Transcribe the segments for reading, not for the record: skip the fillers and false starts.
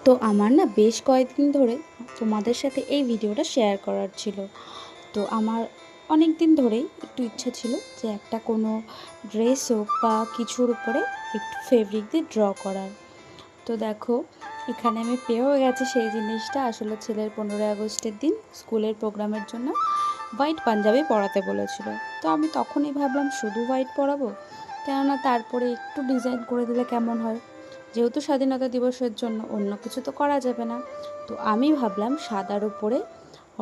তো আমার না বেশ কয়েকদিন ধরে তোমাদের সাথে এই ভিডিওটা শেয়ার করার ছিল। তো আমার অনেক দিন ধরেই একটু ইচ্ছা ছিল যে একটা কোনো ড্রেস হোক বা কিছুর উপরে একটু ফেব্রিক দিয়ে ড্র করার। তো দেখো, এখানে আমি পেয়েও গেছি সেই জিনিসটা। আসলে ছেলের 15ই আগস্টের দিন স্কুলের প্রোগ্রামের জন্য হোয়াইট পাঞ্জাবি পরাতে বলেছিল। তো আমি তখনই ভাবলাম শুধু হোয়াইট পরাবো, কেননা তারপরে একটু ডিজাইন করে দিলে কেমন হয়। যেহেতু স্বাধীনতা দিবসের জন্য অন্য কিছু তো করা যাবে না। তো আমি ভাবলাম সাদার উপরে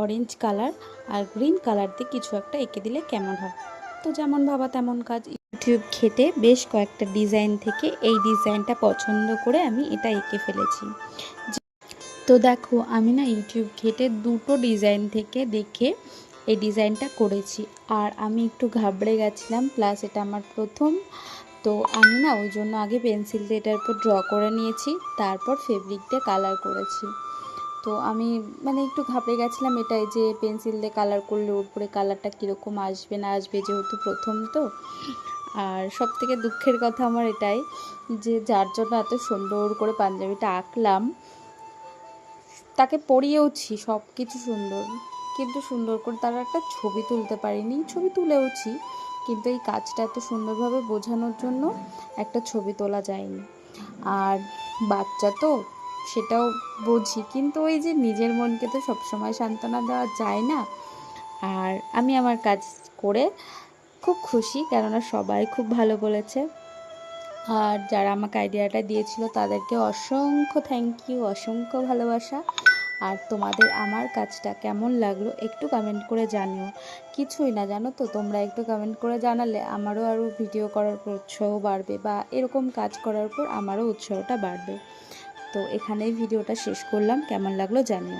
অরেঞ্জ কালার আর গ্রিন কালার দিয়ে কিছু একটা এঁকে দিলে কেমন হয়। তো যেমন ভাবা তেমন কাজ, ইউটিউব ঘেটে বেশ কয়েকটা ডিজাইন থেকে এই ডিজাইনটা পছন্দ করে আমি এটা এঁকে ফেলেছি। তো দেখো, আমি না ইউটিউব ঘেটে দুটো ডিজাইন থেকে দেখে এই ডিজাইনটা করেছি। আর আমি একটু ঘাবড়ে গেছিলাম, প্লাস এটা আমার প্রথম। তো আমি না ওই জন্য আগে পেন্সিল দিয়ে এটার উপর ড্র করে নিয়েছি, তারপর ফেব্রিক দিয়ে কালার করেছি। তো আমি একটু ঘাবড়ে গেছিলাম এটাই, যে পেন্সিল দিয়ে কালার করলে উপরে কালারটা কীরকম আসবে না আসবে, যেহেতু প্রথম তো। আর সবথেকে দুঃখের কথা আমার এটাই, যে যার জন্য এত সুন্দর করে পাঞ্জাবিটা আঁকলাম, তাকে পরিয়েওছি, সব কিছু সুন্দর, কিন্তু সুন্দর করে তার একটা ছবি তুলতে পারিনি। ছবি তুলেওছি, কিন্তু এই কাজটা এত সুন্দরভাবে বোঝানোর জন্য একটা ছবি তোলা যায়নি। আর বাচ্চা তো, সেটাও বুঝি, কিন্তু ওই যে নিজের মনকে তো সবসময় সান্ত্বনা দেওয়া যায় না। আর আমি আমার কাজ করে খুব খুশি, কেননা সবাই খুব ভালো বলেছে। আর যারা আমাকে আইডিয়াটা দিয়েছিল তাদেরকে অসংখ্য থ্যাংক ইউ, অসংখ্য ভালোবাসা। আর তোমাদের আমার কাজটা কেমন লাগলো একটু কমেন্ট করে জানিও। কিছুই না, জানো তো, তোমরা একটু কমেন্ট করে জানালে আমারও আরও ভিডিও করার উপর উৎসাহ বাড়বে, বা এরকম কাজ করার উপর আমারও উৎসাহটা বাড়বে। তো এখানেই ভিডিওটা শেষ করলাম, কেমন লাগলো জানিও।